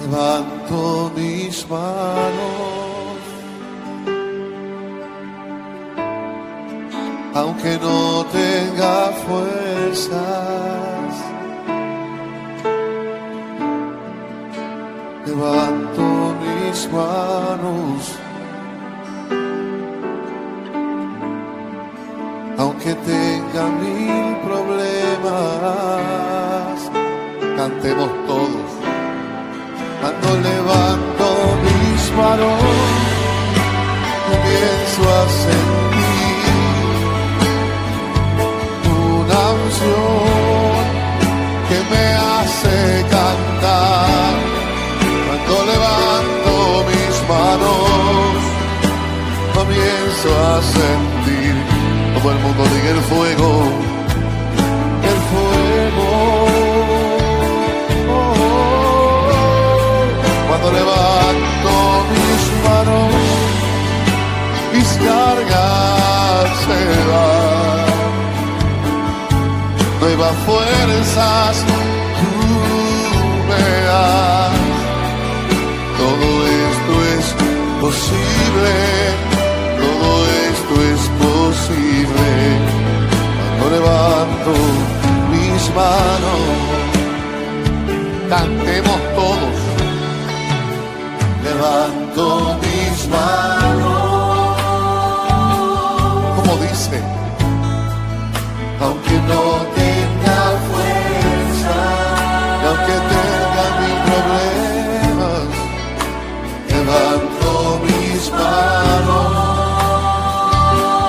Levanto mis manos, aunque no tenga fuerzas. Levanto mis manos, aunque tenga mil problemas. Cantemos todos. Cuando levanto mis manos, comienzo a sentir una unción que me hace cantar. Cuando levanto mis manos, comienzo a sentir, todo el mundo diga el fuego, el fuego. Cuando levanto mis manos, mis cargas se van. Nuevas fuerzas tú me das. Todo esto es posible, todo esto es posible. Cuando levanto mis manos, cantemos todos. Levanto mis manos, como dice, aunque no tenga fuerza, y aunque tenga mil problemas, levanto mis manos.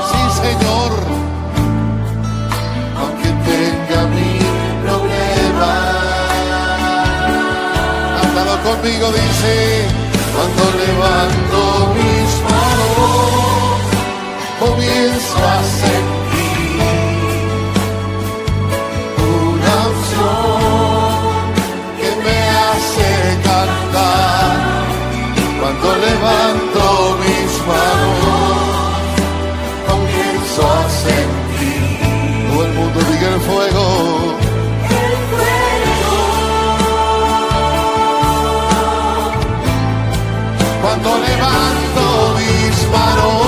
Sí, Señor, aunque tenga mil problemas. Cántalo conmigo, dice. Cuando levanto mis manos, comienzo a sentir una unción que me hace cantar. Cuando levanto mis manos, comienzo a sentir. Todo el mundo diga el fuego. Cuando levanto mis manos,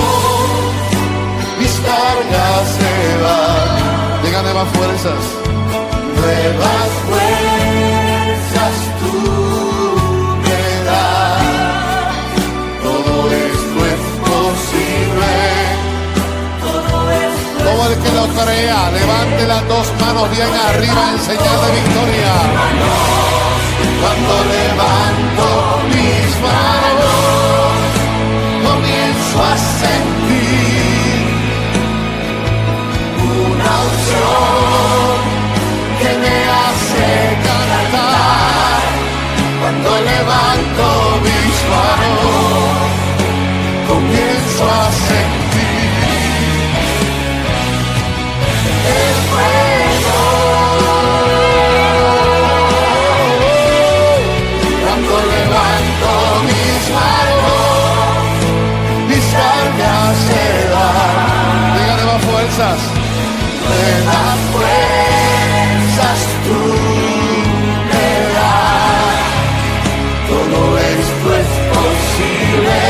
mis cargas se van. Diga nuevas fuerzas. Nuevas fuerzas tú me das. Todo esto es posible. Todo el que lo crea, levante las dos manos bien arriba en señal de victoria. Cuando levanto mis manos, comienzo a sentir una unción que me hace cantar. Cuando levanto mis manos, comienzo a sentir el fuego. Cuando levanto mis manos, mis cargas se dan. Dígale más fuerzas. Nuevas fuerzas tú me das. Todo esto es posible.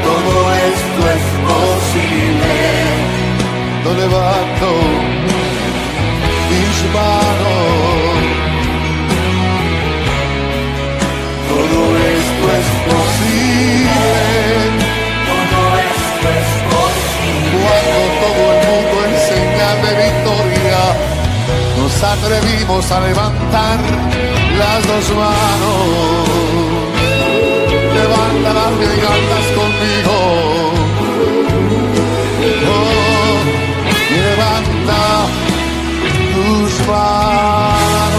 Todo esto es posible. No levanto mis manos. Todo esto es posible. Todo esto es posible. Cuando todo el mundo en señal de victoria nos atrevimos a levantar las dos manos. Levántalas y cantas conmigo. Oh, levanta tus manos.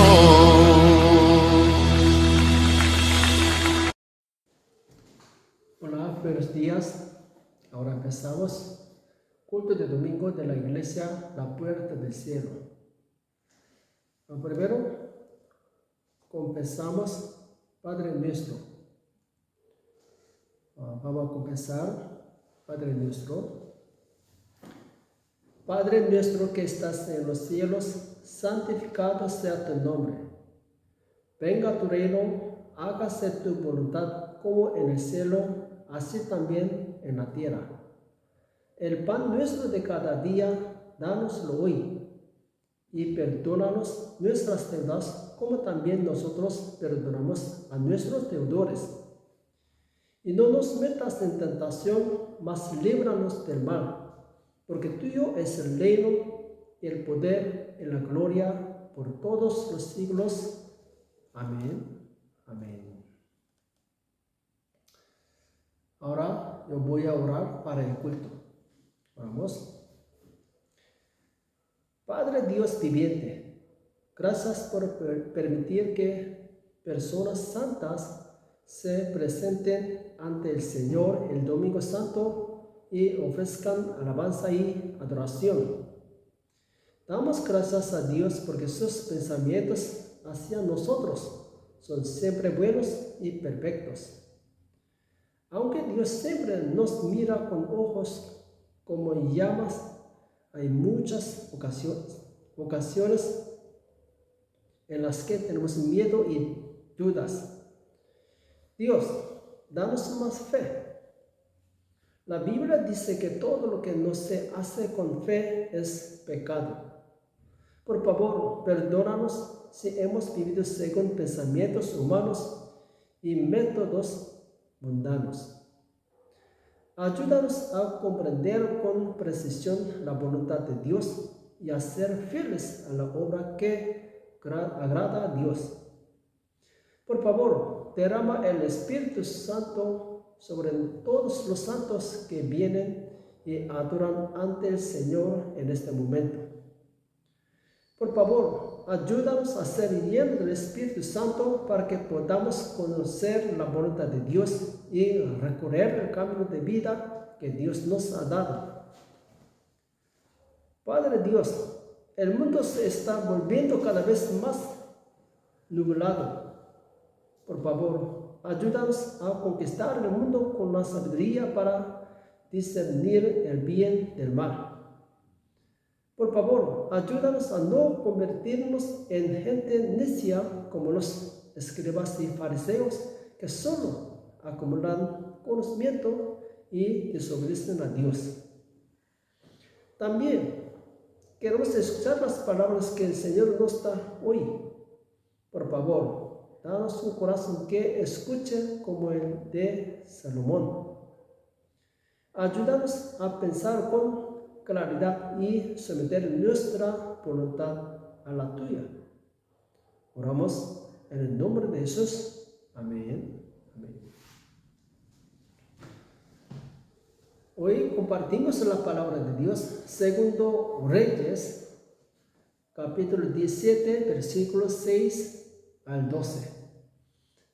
Hola, buenos días. Ahora empezamos culto de domingo de la iglesia La Puerta del Cielo. Primero, confesamos Padre Nuestro. Vamos a confesar Padre Nuestro. Padre nuestro que estás en los cielos, santificado sea tu nombre. Venga tu reino, hágase tu voluntad como en el cielo, así también en la tierra. El pan nuestro de cada día, dánoslo hoy, y perdónanos nuestras deudas, como también nosotros perdonamos a nuestros deudores. Y no nos metas en tentación, mas líbranos del mal, porque tuyo es el reino, y el poder, y la gloria, por todos los siglos. Amén. Amén. Ahora yo voy a orar para el culto. Vamos. Padre Dios viviente, gracias por permitir que personas santas se presenten ante el Señor el Domingo Santo y ofrezcan alabanza y adoración. Damos gracias a Dios porque sus pensamientos hacia nosotros son siempre buenos y perfectos. Aunque Dios siempre nos mira con ojos como llamas, hay muchas ocasiones en las que tenemos miedo y dudas. Dios, danos más fe. La Biblia dice que todo lo que no se hace con fe es pecado. Por favor, perdónanos si hemos vivido según pensamientos humanos y métodos mundanos. Ayúdanos a comprender con precisión la voluntad de Dios y a ser fieles a la obra que agrada a Dios. Por favor, derrama el Espíritu Santo sobre todos los santos que vienen y adoran ante el Señor en este momento. Por favor, ayúdanos a ser llenos del Espíritu Santo para que podamos conocer la voluntad de Dios y recorrer el camino de vida que Dios nos ha dado. Padre Dios, el mundo se está volviendo cada vez más nublado. Por favor, ayúdanos a conquistar el mundo con la sabiduría para discernir el bien del mal. Por favor, ayúdanos a no convertirnos en gente necia como los escribas y fariseos que solo acumulan conocimiento y desobedecen a Dios. También queremos escuchar las palabras que el Señor nos da hoy. Por favor, danos un corazón que escuche como el de Salomón. Ayúdanos a pensar con claridad y someter nuestra voluntad a la tuya. Oramos en el nombre de Jesús. Amén. Amén. Hoy compartimos la palabra de Dios, segundo Reyes, capítulo 17, versículos 6 al 12.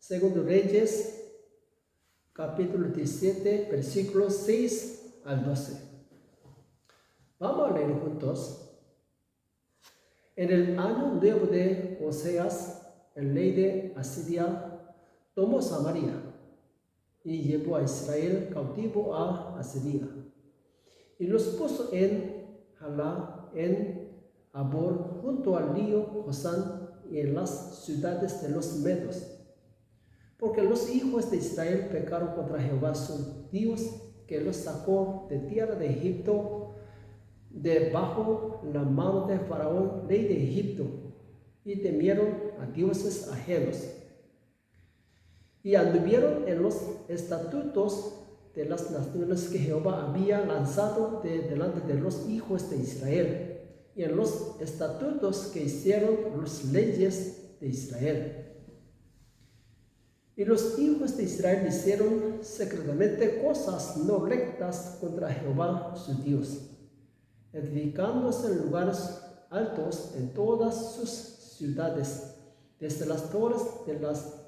Segundo Reyes, capítulo 17, versículos 6 al 12. Vamos a leer juntos. En el año nuevo de Oseas, el rey de Asiria tomó Samaria y llevó a Israel cautivo a Asiria, y los puso en Jalá, en Abor, junto al río Josán, y en las ciudades de los medos, porque los hijos de Israel pecaron contra Jehová su Dios, que los sacó de tierra de Egipto, debajo la mano de Faraón, rey de Egipto, y temieron a dioses ajenos, y anduvieron en los estatutos de las naciones que Jehová había lanzado de delante de los hijos de Israel, y en los estatutos que hicieron las leyes de Israel. Y los hijos de Israel hicieron secretamente cosas no rectas contra Jehová su Dios, edificándose en lugares altos en todas sus ciudades, desde las torres de las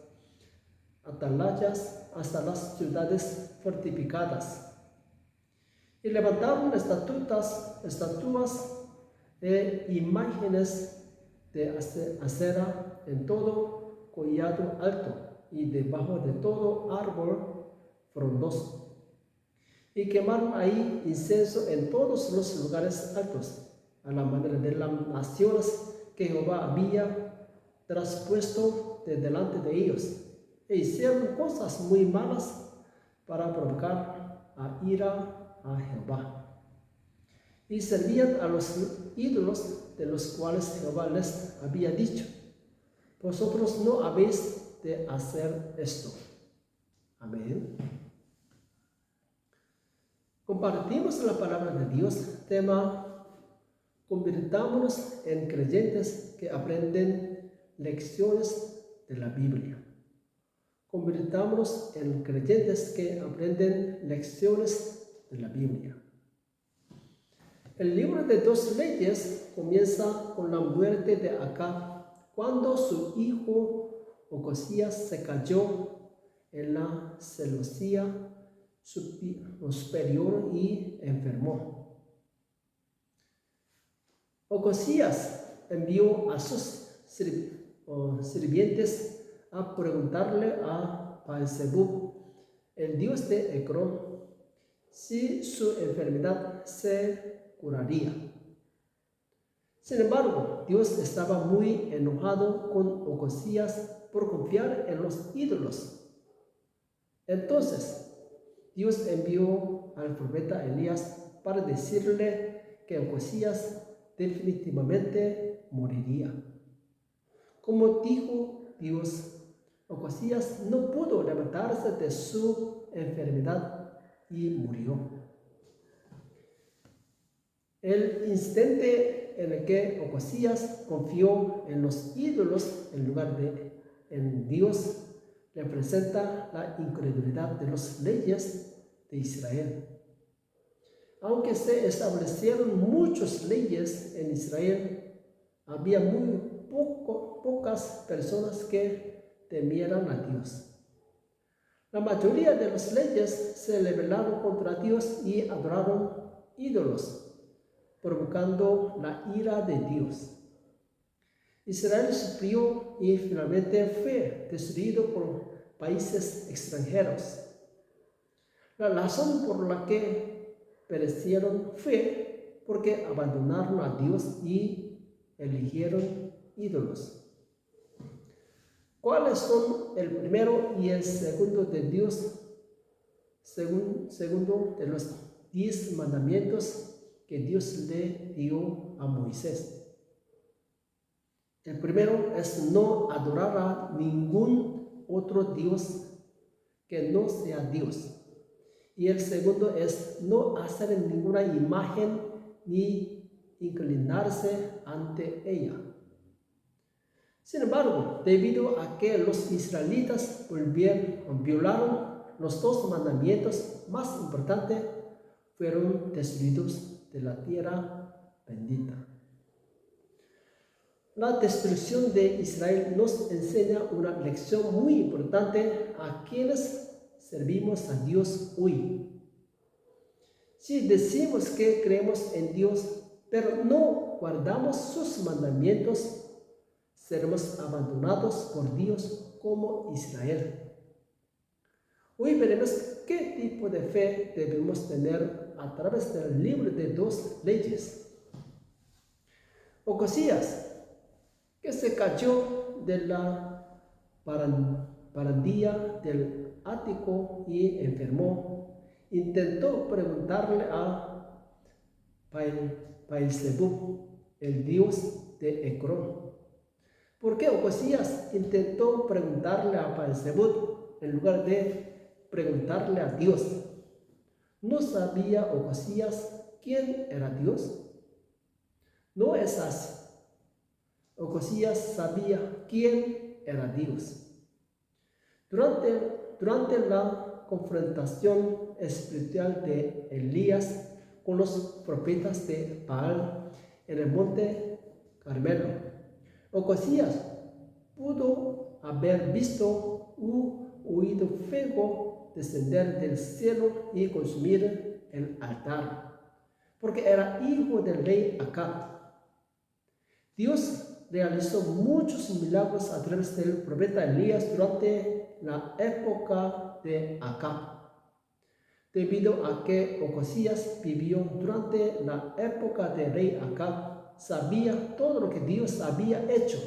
atalayas hasta las ciudades fortificadas. Y levantaron estatuas e imágenes de acera en todo collado alto y debajo de todo árbol frondoso. Y quemaron ahí incienso en todos los lugares altos, a la manera de las naciones que Jehová había traspuesto de delante de ellos. e hicieron cosas muy malas para provocar a ira a Jehová. Y servían a los ídolos de los cuales Jehová les había dicho: vosotros no habéis de hacer esto. Amén. Compartimos la palabra de Dios. Tema: convirtámonos en creyentes que aprenden lecciones de la Biblia. Convirtámonos en creyentes que aprenden lecciones de la Biblia. El libro de 2 Reyes comienza con la muerte de Acab, cuando su hijo Ocosías se cayó en la celosía superior y enfermó. Ocosías envió a sus sirvientes a preguntarle a Baal-zebub, el dios de Ecrón, si su enfermedad se curaría. Sin embargo, Dios estaba muy enojado con Ocosías por confiar en los ídolos. Entonces, Dios envió al profeta Elías para decirle que Ocosías definitivamente moriría. Como dijo Dios, Ocosías no pudo levantarse de su enfermedad y murió. El instante en el que Ocosías confió en los ídolos en lugar de en Dios representa la incredulidad de las leyes de Israel. Aunque se establecieron muchas leyes en Israel, había muy pocas personas que temieran a Dios. La mayoría de las leyes se rebelaron contra Dios y adoraron ídolos, provocando la ira de Dios. Israel sufrió y finalmente fue destruido por países extranjeros. La razón por la que perecieron fue porque abandonaron a Dios y eligieron ídolos. ¿Cuáles son el primero y el segundo de Dios? Segundo de los 10 mandamientos que Dios le dio a Moisés. El primero es no adorar a ningún otro Dios que no sea Dios. Y el segundo es no hacer ninguna imagen ni inclinarse ante ella. Sin embargo, debido a que los israelitas violaron los 2 mandamientos más importantes, fueron destruidos de la tierra bendita. La destrucción de Israel nos enseña una lección muy importante a quienes servimos a Dios hoy. Si decimos que creemos en Dios, pero no guardamos sus mandamientos, seremos abandonados por Dios como Israel. Hoy veremos qué tipo de fe debemos tener a través del libro de 2 Reyes. Ocosías, que se cayó de la barandilla del ático y enfermó, intentó preguntarle a Baal-zebub, el dios de Ecrón. ¿Por qué Ocosías intentó preguntarle a Baal-zebub en lugar de preguntarle a Dios? ¿No sabía Ocosías quién era Dios? No es así. Ocosías sabía quién era Dios. Durante la confrontación espiritual de Elías con los profetas de Baal en el monte Carmelo, Ocosías pudo haber visto u oído fuego descender del cielo y consumir el altar, porque era hijo del rey Acab. Dios realizó muchos milagros a través del profeta Elías durante la época de Acab. Debido a que Ocosías vivió durante la época del rey Acab, sabía todo lo que Dios había hecho.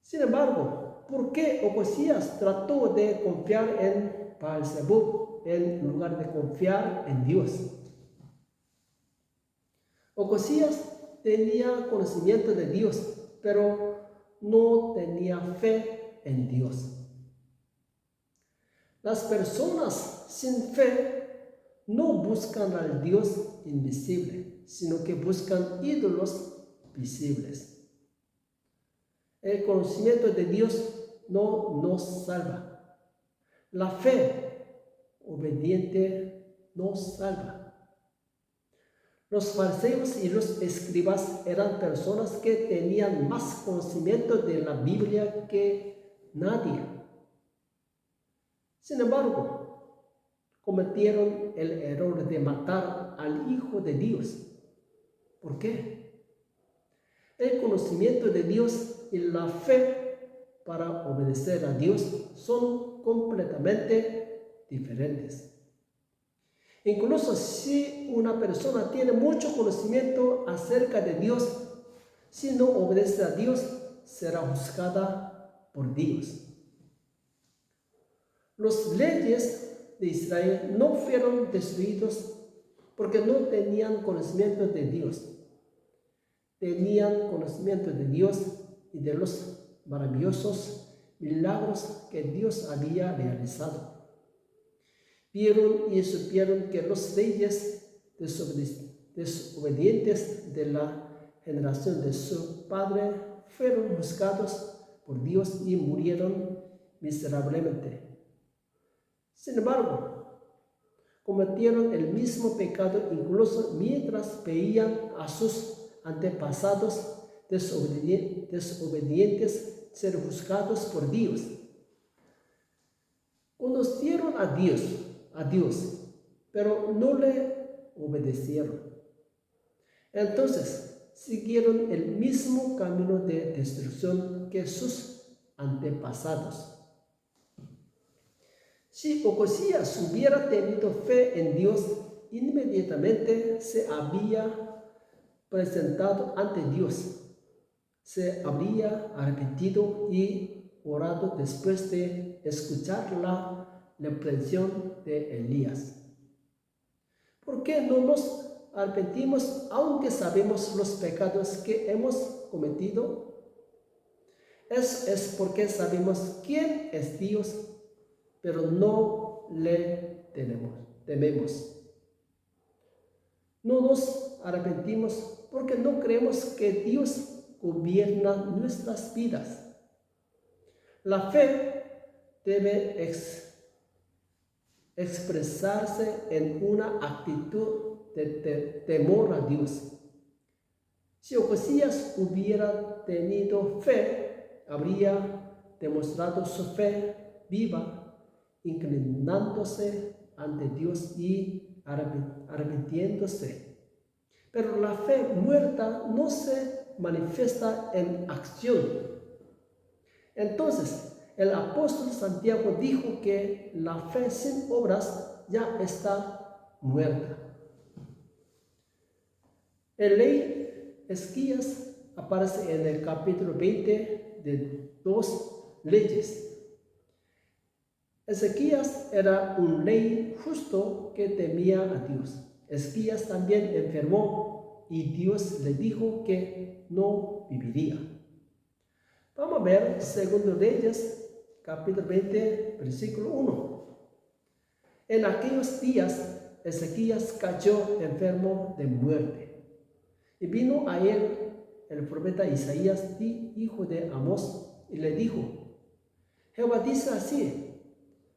Sin embargo, ¿por qué Ocosías trató de confiar en Baal-zebub en lugar de confiar en Dios? Ocosías tenía conocimiento de Dios, pero no tenía fe en Dios. Las personas sin fe no buscan al Dios invisible, sino que buscan ídolos visibles. El conocimiento de Dios no nos salva. La fe obediente nos salva. Los fariseos y los escribas eran personas que tenían más conocimiento de la Biblia que nadie. Sin embargo, cometieron el error de matar al Hijo de Dios. ¿Por qué? El conocimiento de Dios y la fe para obedecer a Dios son completamente diferentes. Incluso si una persona tiene mucho conocimiento acerca de Dios, si no obedece a Dios, será juzgada por Dios. Los leyes de Israel no fueron destruidos porque no tenían conocimiento de Dios. Tenían conocimiento de Dios y de los maravillosos milagros que Dios había realizado. Vieron y supieron que los reyes desobedientes de la generación de su padre fueron juzgados por Dios y murieron miserablemente. Sin embargo, cometieron el mismo pecado incluso mientras veían a sus antepasados desobedientes ser juzgados por Dios. Conocieron a Dios, pero no le obedecieron. Entonces, siguieron el mismo camino de destrucción que sus antepasados. Si Ocosías hubiera tenido fe en Dios, inmediatamente se había presentado ante Dios, se habría arrepentido y orado después de escuchar la reprensión de Elías. ¿Por qué no nos arrepentimos aunque sabemos los pecados que hemos cometido? Es porque sabemos quién es Dios, pero no le tememos. No nos arrepentimos porque no creemos que Dios gobierna nuestras vidas. La fe debe expresarse en una actitud de temor a Dios. Si Ocosías hubiera tenido fe, habría demostrado su fe viva, inclinándose ante Dios y arrepintiéndose. Pero la fe muerta no se manifiesta en acción. Entonces, el apóstol Santiago dijo que la fe sin obras ya está muerta. El rey Esquías aparece en el capítulo 20 de 2 Leyes. Ezequías era un rey justo que temía a Dios. Esquías también enfermó y Dios le dijo que no viviría. Vamos a ver 2 Reyes, capítulo 20, versículo 1. En aquellos días, Ezequías cayó enfermo de muerte. Y vino a él el profeta Isaías, hijo de Amós, y le dijo: Jehová dice así: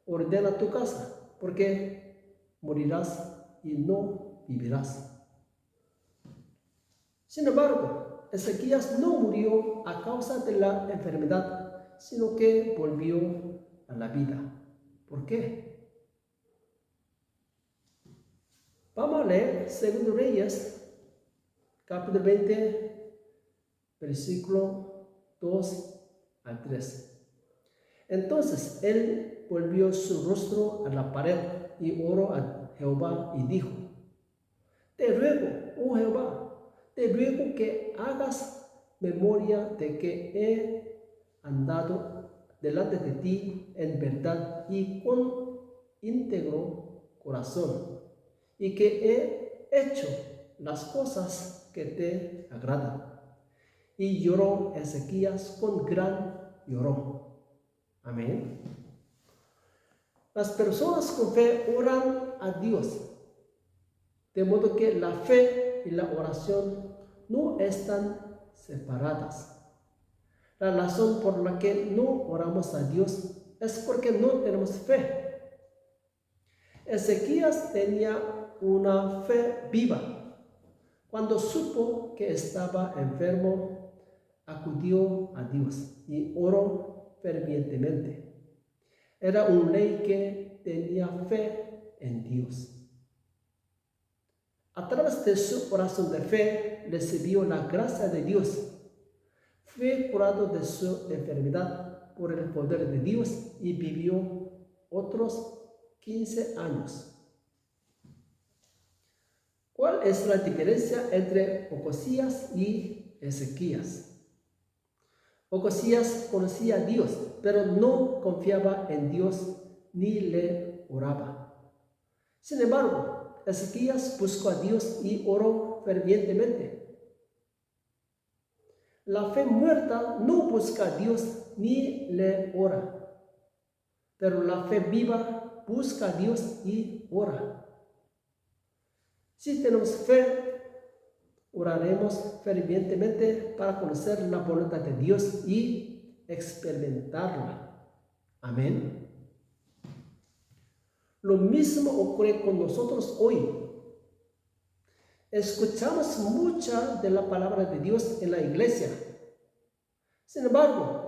ordena tu casa, porque morirás y no vivirás. Sin embargo, Ezequías no murió a causa de la enfermedad, sino que volvió a la vida. ¿Por qué? Vamos a leer 2 Reyes, capítulo 20, versículo 2 al 3. Entonces él volvió su rostro a la pared y oró a Jehová y dijo: Te ruego, oh Jehová, te ruego que hagas memoria de que he andado delante de ti en verdad y con íntegro corazón, y que he hecho las cosas que te agradan. Y lloró Ezequías con gran llorón. Amén. Las personas con fe oran a Dios, de modo que la fe y la oración no están separadas. La razón por la que no oramos a Dios es porque no tenemos fe. Ezequías tenía una fe viva. Cuando supo que estaba enfermo, acudió a Dios y oró fervientemente. Era un rey que tenía fe en Dios. A través de su oración de fe, recibió la gracia de Dios. Fue curado de su enfermedad por el poder de Dios y vivió otros 15 años. ¿Cuál es la diferencia entre Ocosías y Ezequías? Ocosías conocía a Dios, pero no confiaba en Dios ni le oraba. Sin embargo, Ezequías buscó a Dios y oró fervientemente. La fe muerta no busca a Dios ni le ora, pero la fe viva busca a Dios y ora. Si tenemos fe, oraremos fervientemente para conocer la voluntad de Dios y experimentarla. Amén. Lo mismo ocurre con nosotros hoy. Escuchamos mucha de la palabra de Dios en la iglesia. Sin embargo,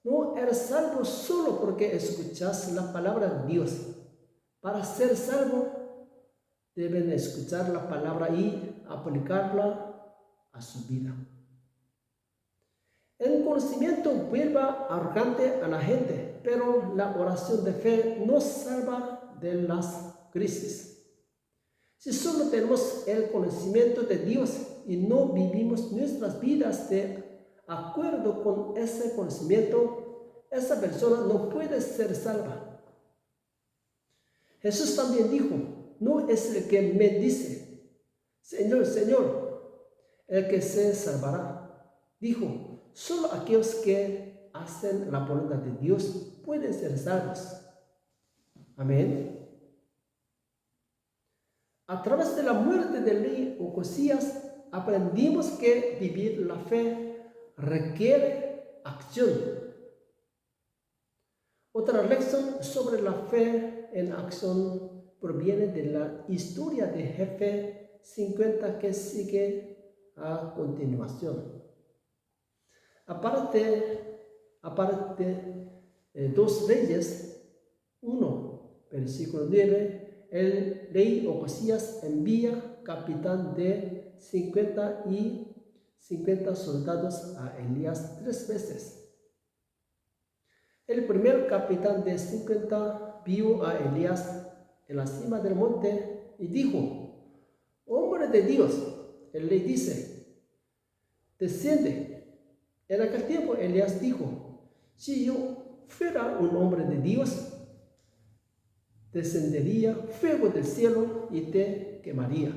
no eres salvo solo porque escuchas la palabra de Dios. Para ser salvo, deben escuchar la palabra y aplicarla a su vida. El conocimiento vuelve arrogante a la gente, pero la oración de fe nos salva de las crisis. Si solo tenemos el conocimiento de Dios y no vivimos nuestras vidas de acuerdo con ese conocimiento, esa persona no puede ser salva. Jesús también dijo: no es el que me dice, Señor, Señor, el que se salvará. Dijo: solo aquellos que hacen la voluntad de Dios pueden ser salvos. Amén. A través de la muerte del rey Ocosías, aprendimos que vivir la fe requiere acción. Otra lección sobre la fe en acción proviene de la historia de Jefe 50 que sigue a continuación. Aparte 2 Reyes 1, versículo 9, el rey Ocosías envía capitán de 50 soldados a Elías 3 veces. El primer capitán de 50 vio a Elías en la cima del monte y dijo: hombre de Dios. El rey dice: desciende. En aquel tiempo Elías dijo: si yo fuera un hombre de Dios, descendería fuego del cielo y te quemaría.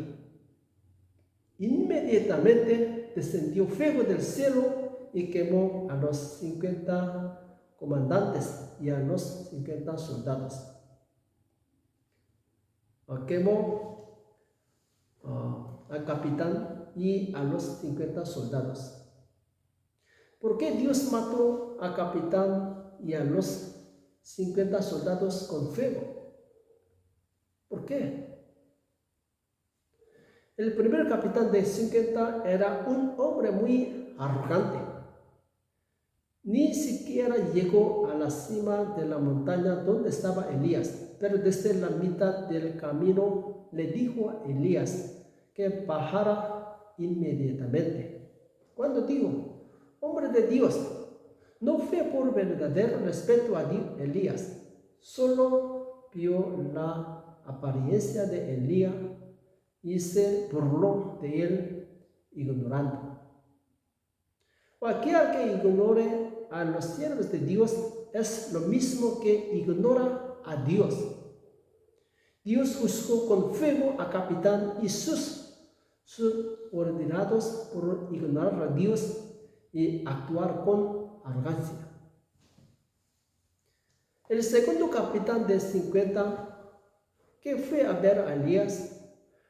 Inmediatamente descendió fuego del cielo y quemó a los 50 comandantes y a los 50 soldados. Quemó al capitán y a los 50 soldados. ¿Por qué Dios mató al capitán y a los 50 soldados con fuego? ¿Por qué? El primer capitán de 50 era un hombre muy arrogante. Ni siquiera llegó a la cima de la montaña donde estaba Elías, pero desde la mitad del camino le dijo a Elías que bajara inmediatamente. Cuando dijo: hombre de Dios, no fue por verdadero respeto a Elías, solo vio la apariencia de Elías y se burló de él ignorando. Cualquiera que ignore a los siervos de Dios es lo mismo que ignora a Dios. Dios juzgó con fuego a capitán y sus subordinados por ignorar a Dios y actuar con arrogancia. El segundo capitán de 50, que fue a ver a Elías,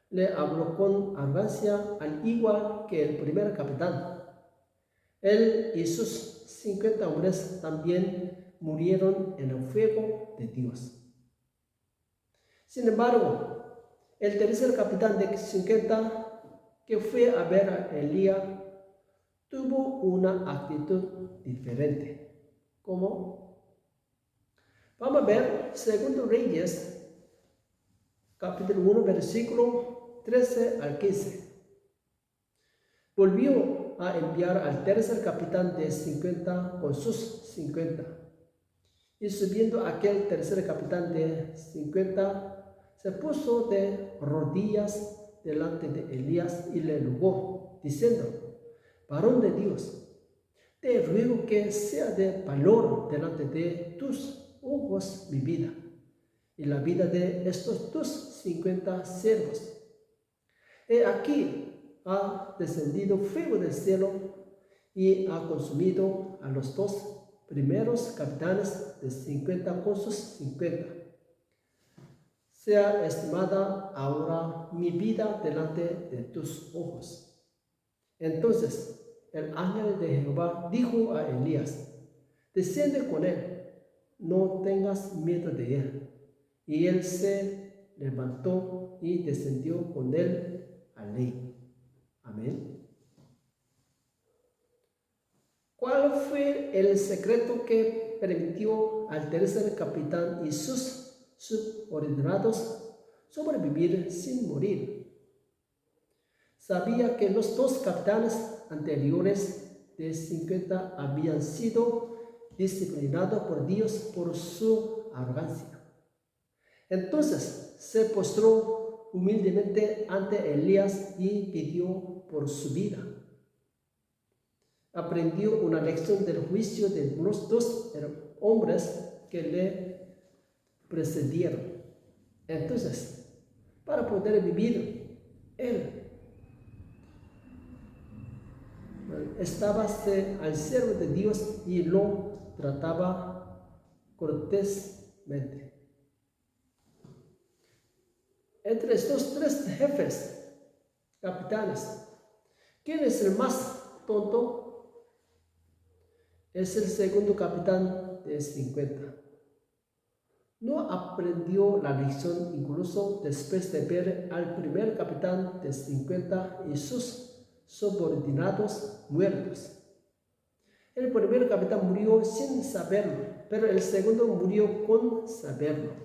le habló con arrogancia al igual que el primer capitán. Él y sus 50 hombres también murieron en el fuego de Dios. Sin embargo, el tercer capitán de 50, que fue a ver a Elías, tuvo una actitud diferente. ¿Cómo? Vamos a ver 2 Reyes, capítulo 1, versículo 13 al 15. Volvió a enviar al tercer capitán de 50 con sus 50. Y subiendo aquel tercer capitán de 50, se puso de rodillas delante de Elías y le rogó, diciendo: varón de Dios, te ruego que sea de valor delante de tus ojos mi vida y la vida de estos tus 50 siervos. He aquí ha descendido fuego del cielo y ha consumido a los 2 primeros capitanes de 50 con sus 50. Sea estimada ahora mi vida delante de tus ojos. Entonces el ángel de Jehová dijo a Elías: desciende con él, no tengas miedo de él. Y él se levantó y descendió con él al rey. Amén. ¿Cuál fue el secreto que permitió al tercer capitán y sus subordinados sobrevivir sin morir? Sabía que los 2 capitanes anteriores de 50 habían sido disciplinados por Dios por su arrogancia. Entonces se postró humildemente ante Elías y pidió por su vida. Aprendió una lección del juicio de los 2 hombres que le precedieron. Entonces, para poder vivir, él estaba al siervo de Dios y lo trataba cortésmente. Entre estos 3 jefes, capitanes, ¿quién es el más tonto? Es el segundo capitán de 50. No aprendió la lección incluso después de ver al primer capitán de 50 y sus subordinados muertos. El primer capitán murió sin saberlo, pero el segundo murió con saberlo.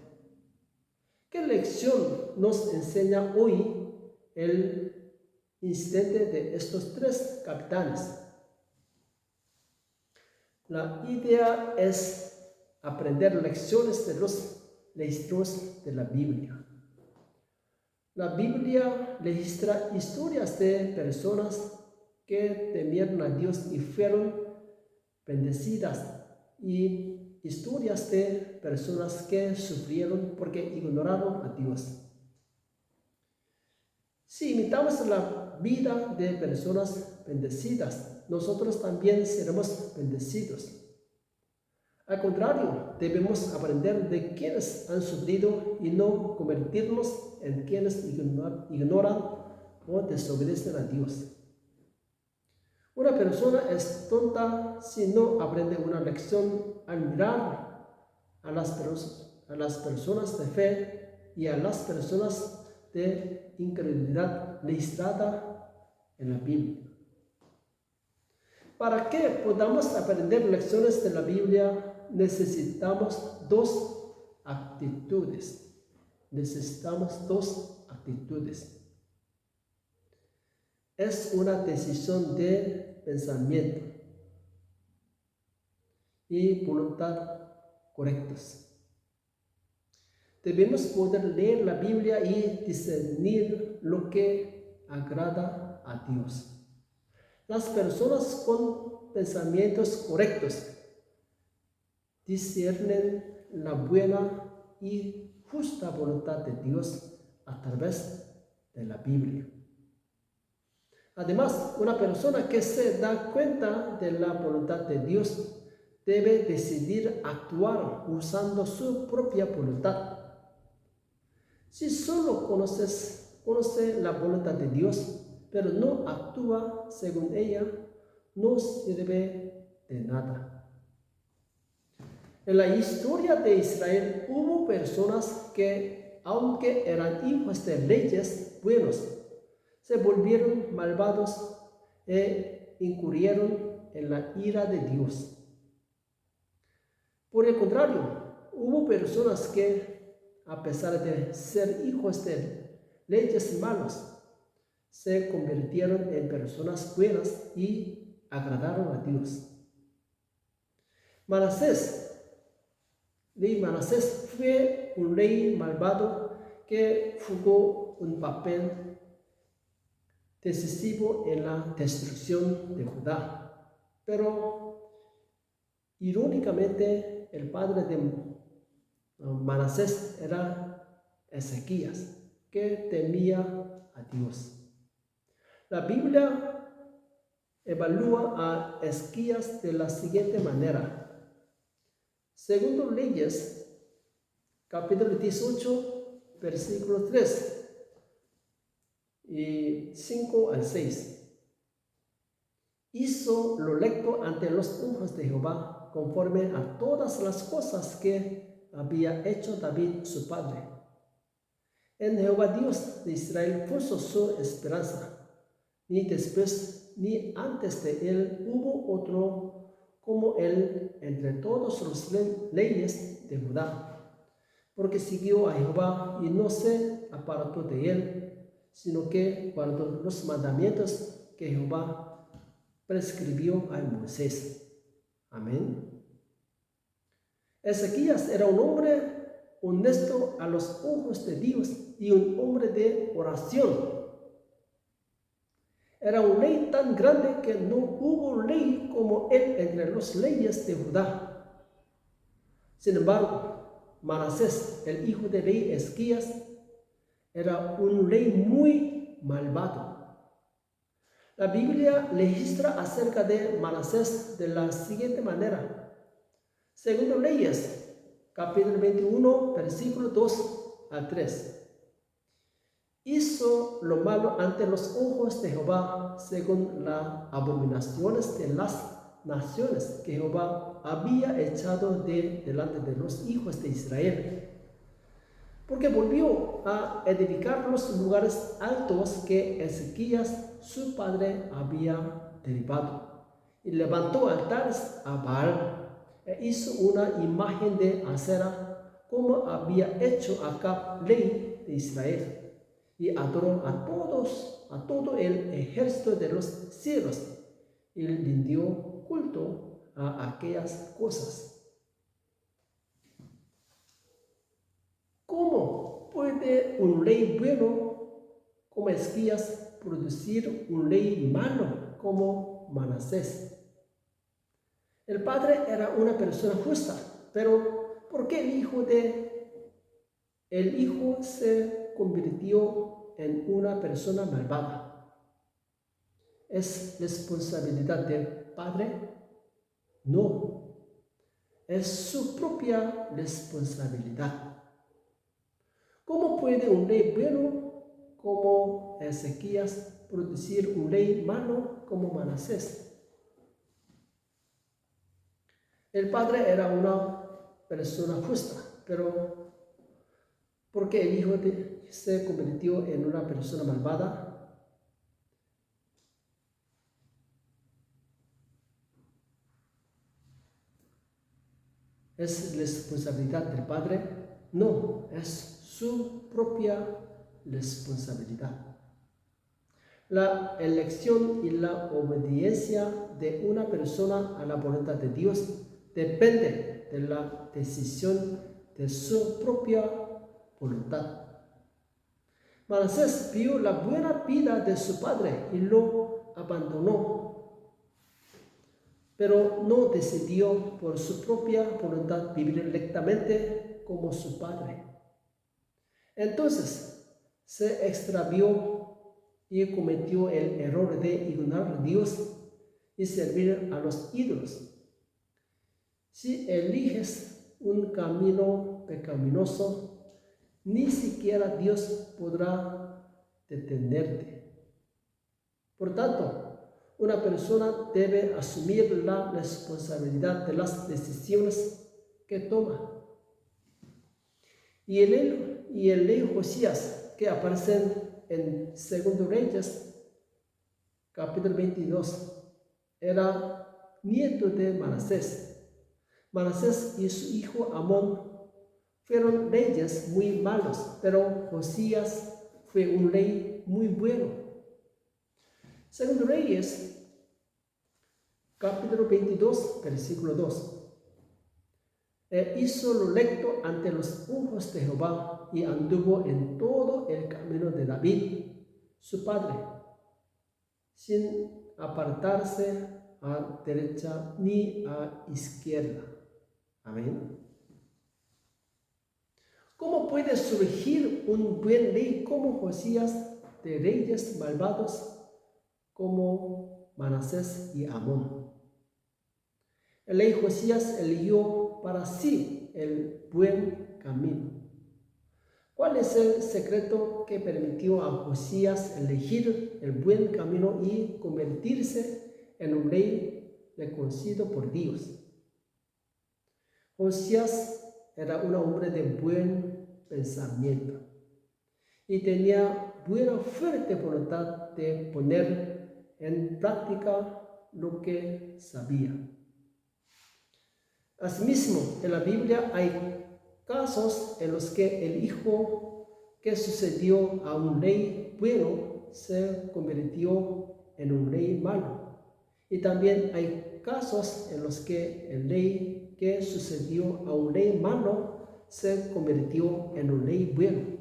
¿Qué lección nos enseña hoy el incidente de estos 3 capitanes? La idea es aprender lecciones de los registros de la Biblia. La Biblia registra historias de personas que temieron a Dios y fueron bendecidas, y historias de personas que sufrieron porque ignoraron a Dios. Si imitamos la vida de personas bendecidas, nosotros también seremos bendecidos. Al contrario, debemos aprender de quienes han sufrido y no convertirnos en quienes ignoran o desobedecen a Dios. Una persona es tonta si no aprende una lección al mirar a las personas de fe y a las personas de incredulidad registrada en la Biblia. Para que podamos aprender lecciones de la Biblia, necesitamos 2 actitudes. Es una decisión de pensamiento y voluntad correctas. Debemos poder leer la Biblia y discernir lo que agrada a Dios. Las personas con pensamientos correctos disciernen la buena y justa voluntad de Dios a través de la Biblia. Además, una persona que se da cuenta de la voluntad de Dios debe decidir actuar usando su propia voluntad. Si solo conoce la voluntad de Dios, pero no actúa según ella, no sirve de nada. En la historia de Israel hubo personas que, aunque eran hijos de reyes buenos, se volvieron malvados e incurrieron en la ira de Dios. Por el contrario, hubo personas que, a pesar de ser hijos de reyes malos, se convirtieron en personas buenas y agradaron a Dios. Rey Manasés fue un rey malvado que jugó un papel decisivo en la destrucción de Judá. Pero, irónicamente, el padre de Manasés era Ezequías, que temía a Dios. La Biblia evalúa a Ezequías de la siguiente manera. Segundo Reyes, capítulo 18, versículo 3 y 5 al 6. Hizo lo recto ante los ojos de Jehová, conforme a todas las cosas que había hecho David su padre. En Jehová Dios de Israel puso su esperanza. Ni después ni antes de él hubo otro como él entre todos los reyes de Judá, porque siguió a Jehová y no se apartó de él, sino que guardó los mandamientos que Jehová prescribió a Moisés. Amén. Ezequías era un hombre honesto a los ojos de Dios y un hombre de oración. Era un rey tan grande que no hubo rey como él entre los reyes de Judá. Sin embargo, Manasés, el hijo del rey Ezequías, era un rey muy malvado. La Biblia registra acerca de Manasés de la siguiente manera. Segundo Reyes, capítulo 21, versículo 2 al 3. Hizo lo malo ante los ojos de Jehová, según las abominaciones de las naciones que Jehová había echado delante de los hijos de Israel. Porque volvió a edificar los lugares altos que Ezequías, su padre, había derribado, y levantó altares a Baal, e hizo una imagen de Acera, como había hecho Acab, rey de Israel. Y adoró a todo el ejército de los cielos, y rindió culto a aquellas cosas. ¿Cómo puede un rey bueno como Ezequías producir un rey malo como Manasés? El padre era una persona justa, pero ¿por qué el hijo se convirtió en una persona malvada? ¿Es responsabilidad del padre? No, es su propia responsabilidad. ¿Cómo puede un rey bueno como Ezequías producir un rey malo como Manasés? El padre era una persona justa, pero ¿por qué el hijo se convirtió en una persona malvada? ¿Es responsabilidad del padre? No, es su propia responsabilidad. La elección y la obediencia de una persona a la voluntad de Dios depende de la decisión de su propia voluntad. Manasés vio la buena vida de su padre y lo abandonó. pero no decidió por su propia voluntad vivir rectamente como su padre. Entonces se extravió y cometió el error de ignorar a Dios y servir a los ídolos. Si eliges un camino pecaminoso, ni siquiera Dios podrá detenerte. Por tanto, una persona debe asumir la responsabilidad de las decisiones que toma. Y el rey Josías, que aparece en 2 Reyes, capítulo 22, era nieto de Manasés. Manasés y su hijo Amón fueron reyes muy malos, pero Josías fue un rey muy bueno. 2 Reyes, capítulo 22, versículo 2. Hizo lo recto ante los ojos de Jehová y anduvo en todo el camino de David, su padre, sin apartarse a derecha ni a izquierda. Amén. ¿Cómo puede surgir un buen rey como Josías de reyes malvados como Manasés y Amón? El rey Josías eligió para sí el buen camino. ¿Cuál es el secreto que permitió a Josías elegir el buen camino y convertirse en un rey reconocido por Dios? Josías era un hombre de buen pensamiento y tenía buena fuerte voluntad de poner en práctica lo que sabía. Asimismo, en la Biblia hay casos en los que el hijo que sucedió a un rey bueno se convirtió en un rey malo. Y también hay casos en los que el rey que sucedió a un rey malo se convirtió en un rey bueno.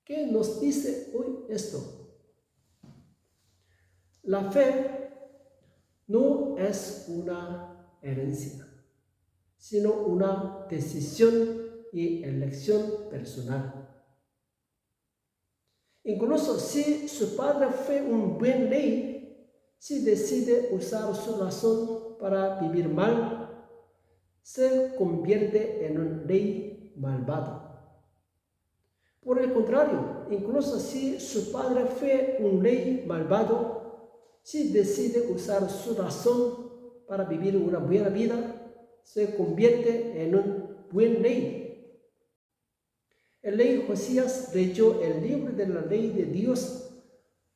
¿Qué nos dice hoy esto? La fe no es una herencia, sino una decisión y elección personal. Incluso si su padre fue un buen rey, si decide usar su razón para vivir mal, se convierte en un rey malvado. Por el contrario, incluso si su padre fue un rey malvado, si decide usar su razón para vivir una buena vida, se convierte en un buen rey. El rey Josías leyó el libro de la ley de Dios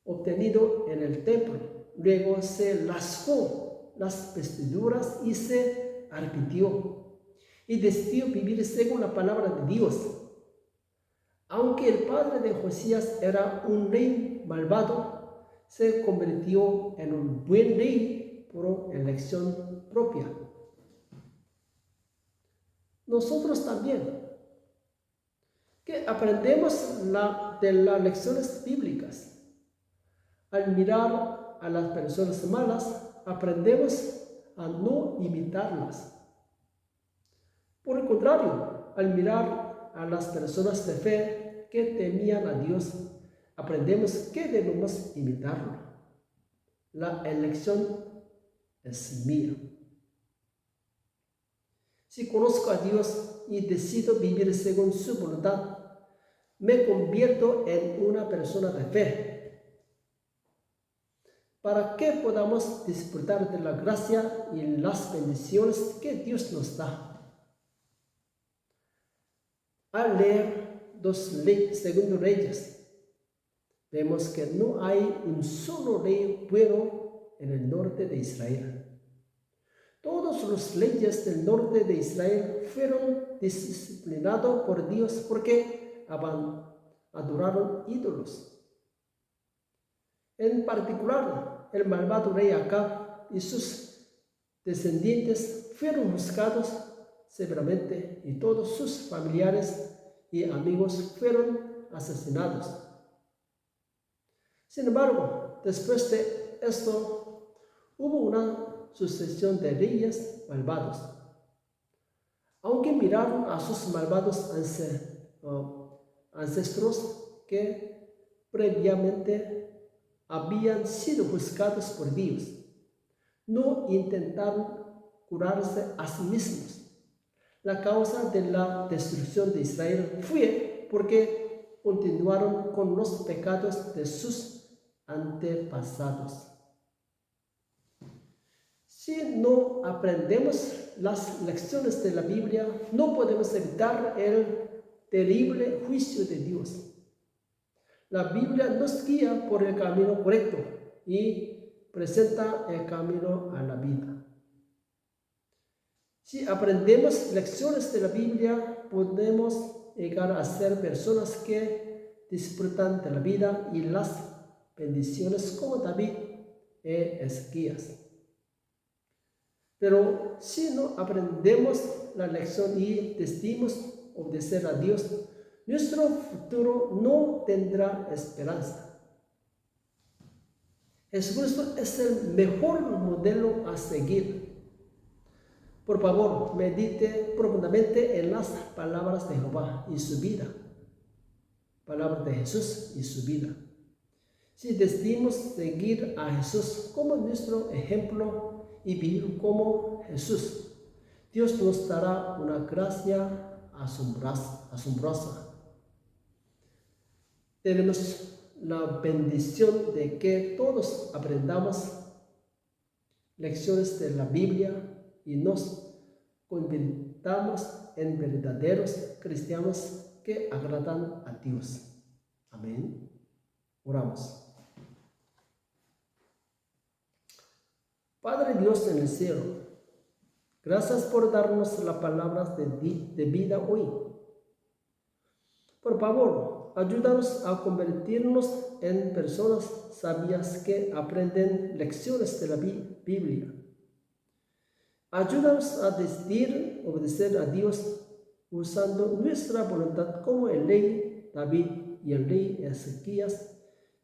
obtenido en el templo. Luego se rasgó las vestiduras y se arrepintió y decidió vivir según la palabra de Dios. Aunque el padre de Josías era un rey malvado, se convirtió en un buen rey por elección propia. Nosotros también. ¿Qué aprendemos de las lecciones bíblicas? Al mirar a las personas malas, aprendemos a no imitarlas. Por el contrario, al mirar a las personas de fe que temían a Dios, aprendemos que debemos imitarlo. La elección es mía. Si conozco a Dios y decido vivir según su voluntad, me convierto en una persona de fe. Para que podamos disfrutar de la gracia y las bendiciones que Dios nos da. Al leer 2 Reyes, vemos que no hay un solo rey bueno en el norte de Israel. Todos los reyes del norte de Israel fueron disciplinados por Dios porque adoraron ídolos. En particular, el malvado rey Acab y sus descendientes fueron juzgados severamente y todos sus familiares y amigos fueron asesinados. Sin embargo, después de esto, hubo una sucesión de reyes malvados. Aunque miraron a sus malvados ancestros que previamente habían sido juzgados por Dios, no intentaron curarse a sí mismos. La causa de la destrucción de Israel fue porque continuaron con los pecados de sus antepasados. Si no aprendemos las lecciones de la Biblia, no podemos evitar el terrible juicio de Dios. La Biblia nos guía por el camino correcto y presenta el camino a la vida. Si aprendemos lecciones de la Biblia, podemos llegar a ser personas que disfrutan de la vida y las bendiciones como David y Ezequías. Pero si no aprendemos la lección y decidimos obedecer a Dios, nuestro futuro no tendrá esperanza. Jesucristo es el mejor modelo a seguir. Por favor, medite profundamente en las palabras de Jehová y su vida. Palabras de Jesús y su vida. Si decidimos seguir a Jesús como nuestro ejemplo y vivir como Jesús, Dios nos dará una gracia asombrosa. Tenemos la bendición de que todos aprendamos lecciones de la Biblia y nos convirtamos en verdaderos cristianos que agradan a Dios. Amén. Oramos. Padre Dios en el cielo, gracias por darnos las palabras de vida hoy. Por favor, ayúdanos a convertirnos en personas sabias que aprenden lecciones de la Biblia. Ayúdanos a decidir obedecer a Dios usando nuestra voluntad como el rey David y el rey Ezequías,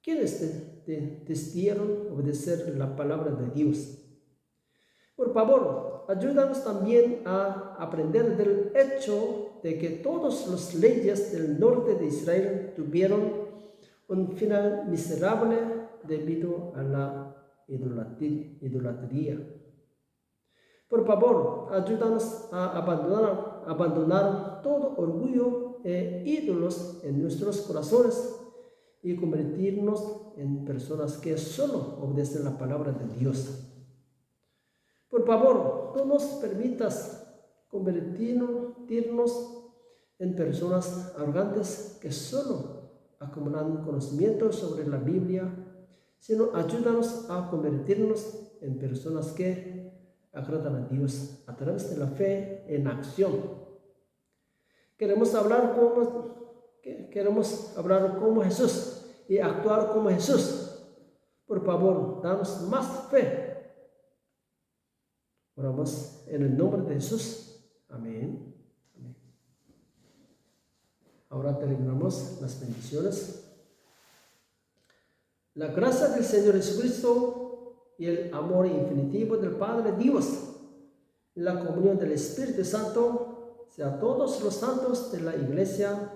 quienes decidieron obedecer la palabra de Dios. Por favor, ayúdanos también a aprender del hecho de que todos los reyes del norte de Israel tuvieron un final miserable debido a la idolatría. Por favor, ayúdanos a abandonar todo orgullo e ídolos en nuestros corazones y convertirnos en personas que solo obedecen la palabra de Dios. Por favor, no nos permitas convertirnos en personas arrogantes que solo acumulan conocimiento sobre la Biblia, sino ayúdanos a convertirnos en personas que agradan a Dios a través de la fe en acción. Queremos hablar como Jesús y actuar como Jesús. Por favor, danos más fe. Oramos en el nombre de Jesús. Amén. Amén. Ahora terminamos las bendiciones. La gracia del Señor Jesucristo y el amor infinitivo del Padre Dios, la comunión del Espíritu Santo, sea a todos los santos de la Iglesia.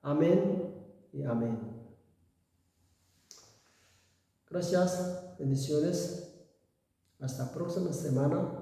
Amén y amén. Gracias, bendiciones. Hasta la próxima semana.